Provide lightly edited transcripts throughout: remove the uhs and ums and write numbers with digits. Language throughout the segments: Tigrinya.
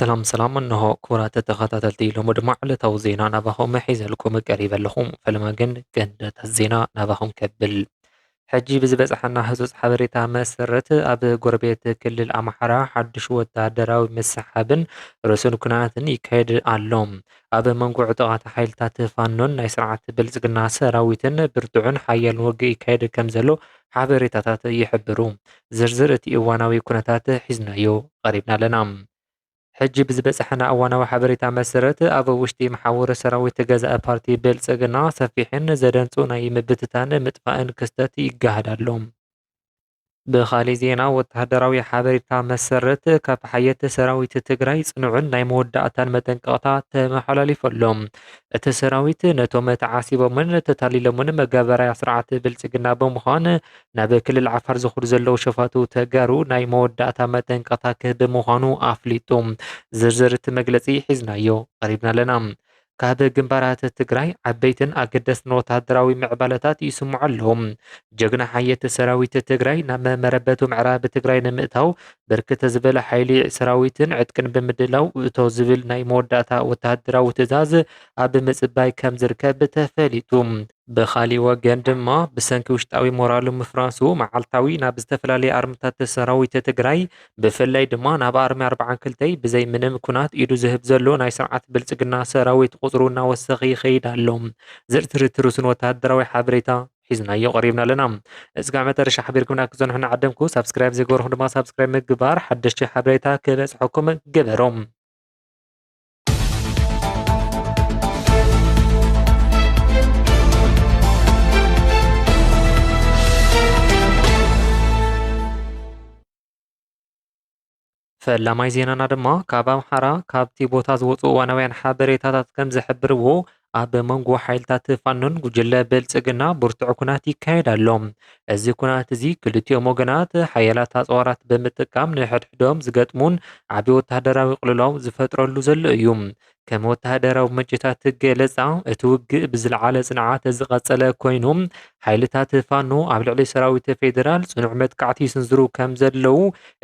ሰላም እንሆ ክቡራት ተኸታተልቲ ሎሚ ድማ ዕለታዊ ዜና ናባኹም ሒዘልኩም ቀሪበ ኣለኹ። ፈለማ ግን ቀንድታት ዜና ናባኹም ከብል ሕጂ ብዝበፅሐና ህፁፅ ሓበሬታ መሰረት ኣብ ጎረቤት ክልል ኣምሓራ ሓድሽ ወተሃደራዊ ምስሓብን ርእስን ኩናትን ይካየድ ኣሎ። ኣብ መንጎ ዕጡቓት ሓይልታት ፋኖን ናይ ስርዓት ብልፅግና ሰራዊትን ብርቱዕን ሓያልን ውግእ ይካየድ ከም ዘሎ ሓበሬታታት ይሕብሩ። ዝርዝር እቲ እዋናዊ ኩነታት ሒዝናዮ ቀሪብና ኣለና። ሕጂ ብዝበፅሐና እዋናዊ ሓበሬታ መሰረት ኣብ ውሽጢ መሓወረ ሰራዊት ገዛኢ ፓርቲ ብልፅግና ሰፊሕን ዘደንፁ ናይ ምብትታን ምጥፋእን ክስተት ይጋሃድ ኣሎ። ብኻሊእ ዜና ወተሃደራዊ ሓበሬታ መሰረት ካብ ሓየተ ሰራዊት ትግራይ ጽኑዕን ናይ መወዳእታን መጠንቀቕታ ተመሓላሊፉ ኣሎ። እቲ ሰራዊት ነቶም ተዓሲቦምን ተታሊሎምን መጋበርያ ስርዓት ብልፅግና ብምዃን ናብ ክልል ዓፋር ዝኸዱ ዘለዉ ሸፋቱ ተጋሩ ናይ መወዳእታ መጠንቀቕታ ክህብ ምዃኑ ኣፍሊጡ። ዝርዝር እቲ መግለፂ ሒዝናዮ ቀሪብና ኣለና። ካብ ግንባራት ትግራይ ዓበይትን ኣገደስትን ወተሃደራዊ ምዕባለታት ይስምዑ ኣለዎም። ጀግና ሓየት ሰራዊት ትግራይ ናብ መረበቱ ምዕራብ ትግራይ ንምእታው ብርክተ ዝበለ ሓይሊ ሰራዊትን ዕጥቅን ብምድላው እቶ ዝብል ናይ መወዳእታ ወተሃደራዊ ትእዛዝ ኣብ ምጽባይ ከም ዝርከብ ተፈሊጡ። ብኻሊእ ወገን ድማ ብሰንኪ ውሽጣዊ ሞራሉ ምፍራሱ መዓልታዊ ናብ ዝተፈላለየ ኣርምታት ሰራዊት ትግራይ ብፍላይ ድማ ናብ ኣርሚ 42 ብዘይ ምንም ኩናት ኢዱ ዝህብ ዘሎ ናይ ስርዓት ብልፅግና ሰራዊት ቁፅሩ እናወሰኺ ይኸይድ ኣሎ። ዝርዝር ርስን ወተሃደራዊ ሓበሬታ ሒዝናዮ ቀሪብና ኣለና። እስካብ መጨረሻ ሓቢርኩምና ክዘንሑና ዓደምኩ ሳብስክራይብ ዘይገበርኩም ድማ ሳብስክራይብ ምግባር ሓደሽቲ ሓበሬታ ክበፅሐኩም ገበሮም። ፈላማይ ዜናና ድማ ካብ ኣምሓራ ካብቲ ቦታ ዝወፁ እዋናውያን ሓበሬታታት ከም ዝሕብርዎ ኣብ መንጎ ሓይልታት ፋኖን ጉጅለ ብልፅግና ብርቱዕ ኩናት ይካየድ ኣሎ። እዚ ኩናት እዚ ክልቲኦም ወገናት ሓያላት ኣፅዋራት ብምጥቃም ንሕድሕዶም ዝገጥሙን ዓብዪ ወተሃደራዊ ቅልውላው ዝፈጥረሉ ዘሎ እዩ። ከም ወተሃደራዊ ምንጭታት ገለጻ እቲ ውግእ ብዝለዓለ ጽንዓት ዝቐጸለ ኮይኑ ሓይልታት ፋኖ ኣብ ልዕሊ ሰራዊት ፌደራል ጽኑዕ መጥቃዕቲ ይስንዝሩ ከም ዘለዉ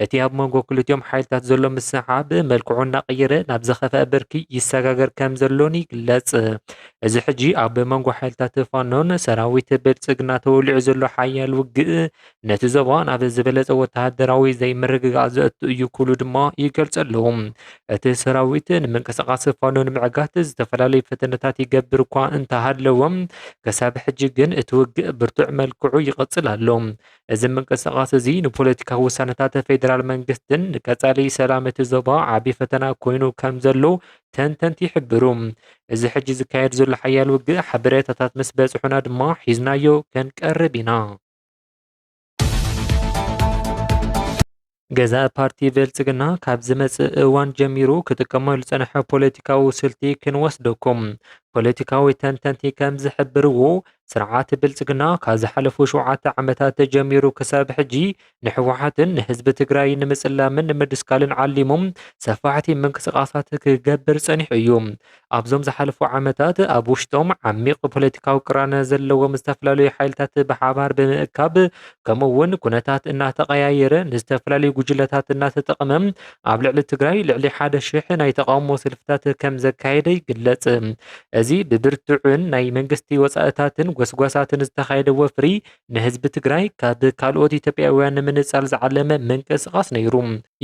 እቲ ኣብ መንጎ ክልቲኦም ሓይልታት ዘሎ ምስሓብ መልክዑ እናቐየረ ናብ ዘኸፍአ ብርኪ ይሰጋገር ከም ዘሎን ይግለጽ። እዚ ሕጂ ኣብ መንጎ ሓይልታት ፋኖን ሰራዊት ብልፅግና ተወሊዑ ዘሎ ሓያል ውግእ ነቲ ዞባ ናብ ዝበለጸ ወተሃደራዊ ዘይምርግጋእ ዘእቱ እዩ ክብሉ ድማ ይገልጹ ኣለዉ። እቲ ሰራዊት ንምንቅስቓስ ፋኖ ንምዕጋት ዝተፈላለዩ ፈተነታት ይገብር እኳ እንተሃለዎም ክሳብ ሕጂ ግን እቲ ውግእ ብርቱዕ መልክዑ ይቕጽል ኣሎ። እዚ ምንቅስቓስ እዚ ንፖለቲካዊ ውሳነታት ፌደራል መንግስትን ንቀጻሊ ሰላም እቲ ዞባ ዓብዪ ፈተና ኮይኑ ከም ዘሎ ተንተንቲ ይሕብሩ። እዚ ሕጂ ዝካየድ ዘሎ ሓያል ውግእ ሓበሬታታት ምስ በጽሑና ድማ ሒዝናዮ ከንቀርብ ኢና። ገዛኢ ፓርቲ ብልፅግና ካብ ዝመጽእ እዋን ጀሚሩ ክጥቀመሉ ዝጸንሐ ፖለቲካዊ ስልቲ ክንወስደኩም። ፖለቲካዊ ተንተንቲ ከም ዝሕብርዎ ስርዓት ብልፅግና ካብ ዝሓለፉ 7 ዓመታት ጀሚሩ ክሳብ ሕጂ ንሕወሓትን ንህዝቢ ትግራይ ንምጽላምን ንምድስካልን ዓሊሞም ሰፋሕቲ ምንቅስቓሳት ክገብር ጸኒሑ እዩ። ኣብዞም ዝሓለፉ ዓመታት ኣብ ውሽጦም ዓሚቕ ፖለቲካዊ ቅራነ ዘለዎም ዝተፈላለዩ ሓይልታት ብሓባር ብምእካብ ከምኡውን ኩነታት እናተቐያየረ ንዝተፈላለዩ ጉጅለታት እናተጠቐመ ኣብ ልዕሊ ትግራይ ልዕሊ 1,000 ናይ ተቃውሞ ሰልፍታት ከም ዘካየደ ይግለጽ። እዚ ብብርቱዕን ናይ መንግስቲ ወፃእታትን ጎስጓሳትን ዝተኻየደ ወፍሪ ንህዝቢ ትግራይ ካብ ካልኦት ኢትዮጵያውያን ንምንጻል ዝዓለመ ምንቅስቓስ ነይሩ።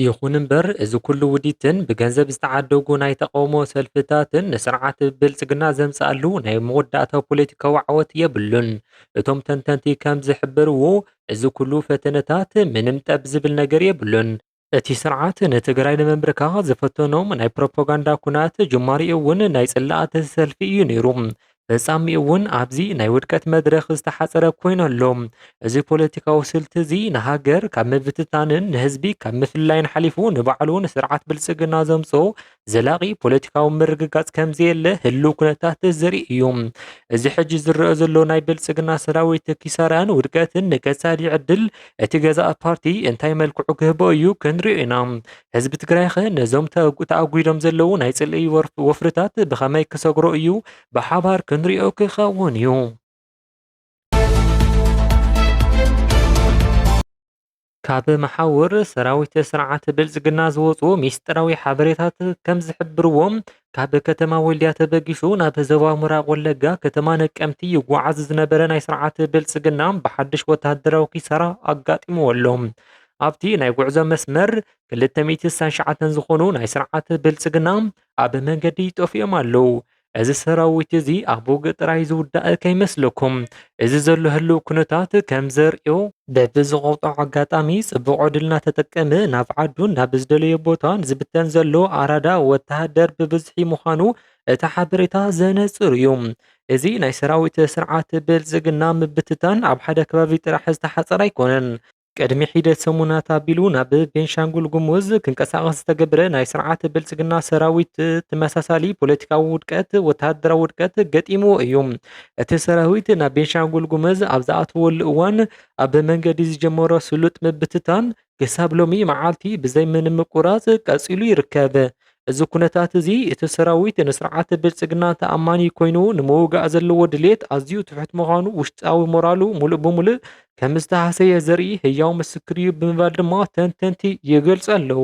ይኹን እምበር እዚ ኩሉ ውዲትን ብገንዘብ ዝተዓደጉ ናይ ተቃውሞ ሰልፍታትን ንስርዓት ብልፅግና ዘምጽኣሉ ናይ መወዳእታ ፖለቲካዊ ዓወት የብሉን። እቶም ተንተንቲ ከም ዝሕብርዎ እዚ ኩሉ ፈተነታት ምንም ጠብ ዝብል ነገር የብሉን። እቲ ስርዓት ንትግራይ ንምምብርካኽ ዝፈተኖም ናይ ፕሮፓጋንዳ ኩናት ጅማሪኡ እውን ናይ ጽላኣት ሰልፊ እዩ ነይሩ። ፍጻሚኡ እውን ኣብዚ ናይ ውድቀት መድረኽ ዝተሓፀረ ኮይኑ ኣሎ። እዚ ፖለቲካዊ ስልቲ እዚ ንሃገር ካብ ምብትታንን ንህዝቢ ካብ ምፍላይን ሓሊፉ ንባዕሉ ንስርዓት ብልፅግና ዘምፅኦ ዘላቒ ፖለቲካዊ ምርግጋፅ ከምዘየለ ህልው ኩነታት ዘርኢ እዩ። እዚ ሕጂ ዝረአ ዘሎ ናይ ብልፅግና ሰራዊት ኪሳራን ውድቀትን ንቀጻሊ ዕድል እቲ ገዛኢ ፓርቲ እንታይ መልክዑ ክህቦ እዩ ክንሪኦ ኢና። ህዝቢ ትግራይ ኸ ነዞም ተኣጒዶም ዘለዉ ናይ ጽልኢ ወፍርታት ብኸመይ ክሰግሮ እዩ ብሓባር ክንሪኦ ክኸውን እዩ። ካብ መሓውር ሰራዊት ስርዓት ብልጽግና ዝወፁ ሚስጥራዊ ሓበሬታት ከም ዝሕብርዎም ካብ ከተማ ወልድያ ተበጊሱ ናብ ዞባ ምብራቕ ወለጋ ከተማ ነቀምቲ ይጓዓዝ ዝነበረ ናይ ስርዓት ብልጽግና ብሓድሽ ወተሃደራዊ ኪሳራ ኣጋጢምዎ ኣሎ። ኣብቲ ናይ ጉዕዞ መስመር 269 ዝኾኑ ናይ ስርዓት ብልጽግና ኣብ መንገዲ ጠፊኦም ኣለዉ። እዚ ሰራዊት እዚ ኣብ ውግእ ጥራይ ዝውዳእ ከይመስለኩም። እዚ ዘሎ ህልው ኩነታት ከም ዘርእዮ በብዝቐውጦ ኣጋጣሚ ጽቡቕ ዕድል እናተጠቀመ ናብ ዓዱን ናብ ዝደለዮ ቦታን ዝብተን ዘሎ ኣራዳ ወተሃደር ብብዝሒ ምዃኑ እቲ ሓበሬታ ዘነጽር እዩ። እዚ ናይ ሰራዊት ስርዓት ብልጽግና ምብትታን ኣብ ሓደ ከባቢ ጥራሕ ዝተሓፀረ ኣይኮነን። ቅድሚ ሒደት ሰሙናት ኣቢሉ ናብ ቤንሻንጉል ጉሙዝ ክንቀሳቐስ ዝተገብረ ናይ ስርዓት ብልጽግና ሰራዊት ተመሳሳሊ ፖለቲካዊ ውድቀት ወተሃደራዊ ውድቀት ገጢምዎ እዩ። እቲ ሰራዊት ናብ ቤንሻንጉል ጉሙዝ ኣብ ዝኣተወሉ እዋን ኣብ መንገዲ ዝጀመሮ ስሉጥ ምብትታን ክሳብ ሎሚ መዓልቲ ብዘይ ምንም ምቁራጽ ቀጺሉ ይርከብ። እዚ ኩነታት እዚ እቲ ሰራዊት ንስርዓት ብልጽግና ተኣማኒ ኮይኑ ንምውጋእ ዘለዎ ድሌት ኣዝዩ ትሑት ምዃኑ ውሽጣዊ ሞራሉ ሙሉእ ብምሉእ ከም ዝተሃሰየ ዘርኢ ህያው ምስክር እዩ ብምባል ድማ ተንተንቲ ይገልጹ ኣለዉ።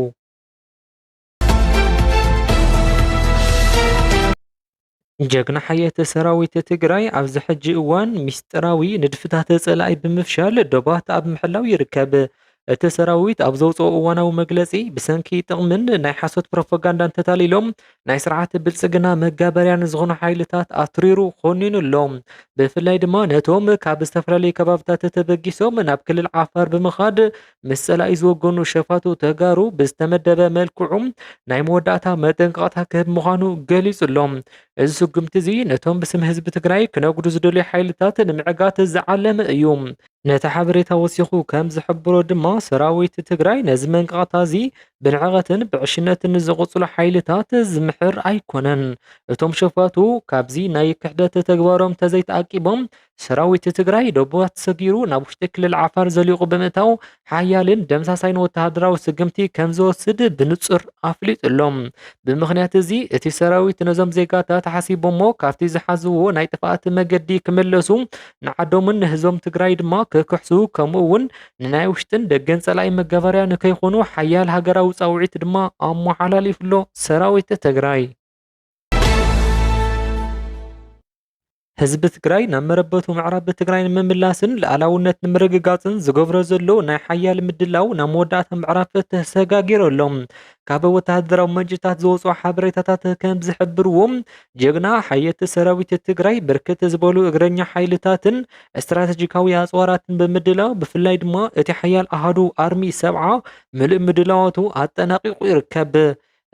ጀግና ሓየተ ሰራዊት ትግራይ ኣብዚ ሕጂ እዋን ምስጢራዊ ንድፍታት ጸላኢ ብምፍሻል ዶባት ኣብ ምሕላው ይርከብ። እቲ ሰራዊት ኣብ ዘውፅኦ እዋናዊ መግለጺ ብሰንኪ ጥቕምን ናይ ሓሶት ፕሮፓጋንዳን ተታሊሎም ናይ ስርዓት ብልጽግና መጋበርያን ዝኾኑ ሓይልታት ኣትሪሩ ኾኒኑ ኣሎ። ብፍላይ ድማ ነቶም ካብ ዝተፈላለዩ ከባብታት ተበጊሶም ናብ ክልል ዓፋር ብምኻድ ምስ ጸላኢ ዝወገኑ ሸፋቱ ተጋሩ ብዝተመደበ መልክዑ ናይ መወዳእታ መጠንቀቕታ ክህብ ምዃኑ ገሊጹ ኣሎ። እዚ ስጉምቲ እዚ ነቶም ብስም ህዝቢ ትግራይ ክነግዱ ዝደልዩ ሓይልታት ንምዕጋት ዝዓለመ እዩ። ነቲ ሓበሬታ ወሲኹ ከም ዝሕብሮ ድማ ሰራዊት ትግራይ ነዚ መንቀቕታ እዚ ብንዕቐትን ብዕሽነትን ዝቕፅሉ ሓይልታት ዝምሕር ኣይኮነን። እቶም ሸፋቱ ካብዚ ናይ ክሕደት ተግባሮም ተዘይተኣቂቦም ሰራዊት ትግራይ ዶቦት ሰጊሩ ናብ ውሽጢ ክልል ዓፋር ዘሊቑ ብምእታው ሓያልን ደምሳሳይን ወተሃደራዊ ስግምቲ ከም ዝወስድ ብንጹር ኣፍሊጡሎም። ብምኽንያት እዚ እቲ ሰራዊት ነዞም ዜጋታት ሓሲቦሞ ካብቲ ዝሓዝዎ ናይ ጥፍኣት መገዲ ክምለሱ ንዓዶምን ንህዝቦም ትግራይ ድማ ክክሕሱ ከምኡ እውን ንናይ ውሽጥን ደገን ጸላኢ መጋበርያ ንከይኾኑ ሓያል ሃገራዊ ጻውዒት ድማ ኣመሓላሊፉሎ ሰራዊት ትግራይ። ህዝቢ ትግራይ ናብ መረበቱ ምዕራብ ትግራይ ንምምላስን ሉዓላውነት ንምርግጋፅን ዝገብሮ ዘሎ ናይ ሓያል ምድላው ናብ መወዳእታ ምዕራፍ ተሰጋጊሩ ኣሎ። ካብ ወተሃደራዊ ምንጭታት ዝወፁ ሓበሬታታት ከም ዝሕብርዎም ጀግና ሓየቲ ሰራዊት ትግራይ ብርክት ዝበሉ እግረኛ ሓይልታትን ስትራቴጂካዊ ኣፅዋራትን ብምድላው ብፍላይ ድማ እቲ ሓያል ኣሃዱ ኣርሚ 70 ምሉእ ምድላዋቱ ኣጠናቂቁ ይርከብ።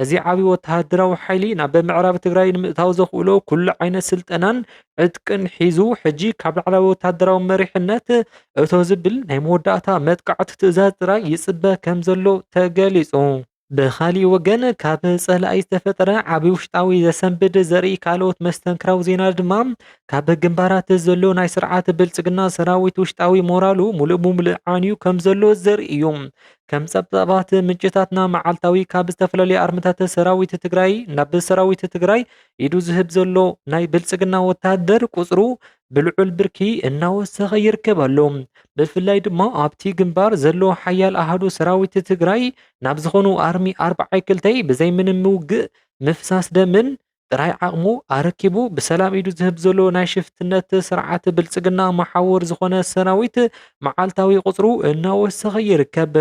እዚ ዓብይ ወተሃደራዊ ሓይሊ ናብ ምዕራብ ትግራይ ንምእታው ዘኽእሎ ኩሉ ዓይነት ስልጠናን ዕጥቅን ሒዙ ሕጂ ካብ ላዕለዋይ ወተሃደራዊ መሪሕነት እቶ ዝብል ናይ መወዳእታ መጥቃዕቲ ትእዛዝ ጥራይ ይጽበ ከም ዘሎ ተገሊጹ። ብኻሊእ ወገን ካብ ጸላኢ ዝተፈጠረ ዓብይ ውሽጣዊ ዘሰንብድ ዘርኢ ካልኦት መስተንክራዊ ዜና ድማ ካብ ግንባራት ዘሎ ናይ ስርዓት ብልጽግና ሰራዊት ውሽጣዊ ሞራሉ ሙሉእ ብምሉእ ዓንዩ ከም ዘሎ ዘርኢ እዩ። ከም ጸብጻባት ምንጭታትና መዓልታዊ ካብ ዝተፈላለዩ ኣርምታት ሰራዊት ትግራይ ናብ ሰራዊት ትግራይ ኢዱ ዝህብ ዘሎ ናይ ብልጽግና ወተሃደር ቁጽሩ ብልዑል ብርኪ እናወሰኸ ይርከብ ኣሎ። ብፍላይ ድማ ኣብቲ ግንባር ዘሎ ሓያል ኣሃዱ ሰራዊት ትግራይ ናብ ዝኾኑ ኣርሚ 42 ብዘይ ምንም ምውግእ ምፍሳስ ደምን ጥራይ ዓቕሙ ኣረኪቡ ብሰላም ኢዱ ዝህብ ዘሎ ናይ ሽፍትነት ስርዓት ብልጽግና መሓወር ዝኾነ ሰራዊት መዓልታዊ ቁጽሩ እናወሰኸ ይርከብ።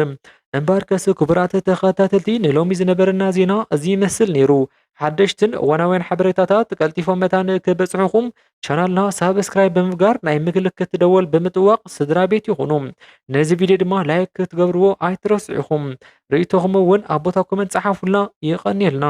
እምበር ከስ ክቡራት ተኸታተልቲ ንሎሚ ዝነበረና ዜና እዚ ይመስል ነይሩ። ሓደሽትን እዋናውያን ሓበሬታታት ቀልጢፎም መታን ክበጽሑኹም ቻናልና ሳብስክራይብ ብምግባር ናይ ምልክት ደወል ብምጥዋቕ ስድራ ቤት ይኹኑ። ነዚ ቪድዮ ድማ ላይክ ክትገብርዎ ኣይትረስዑ ኢኹም። ርእይቶኹም እውን ኣብ ቦታ ኮመንት ጸሓፉልና ይቐኒየልና።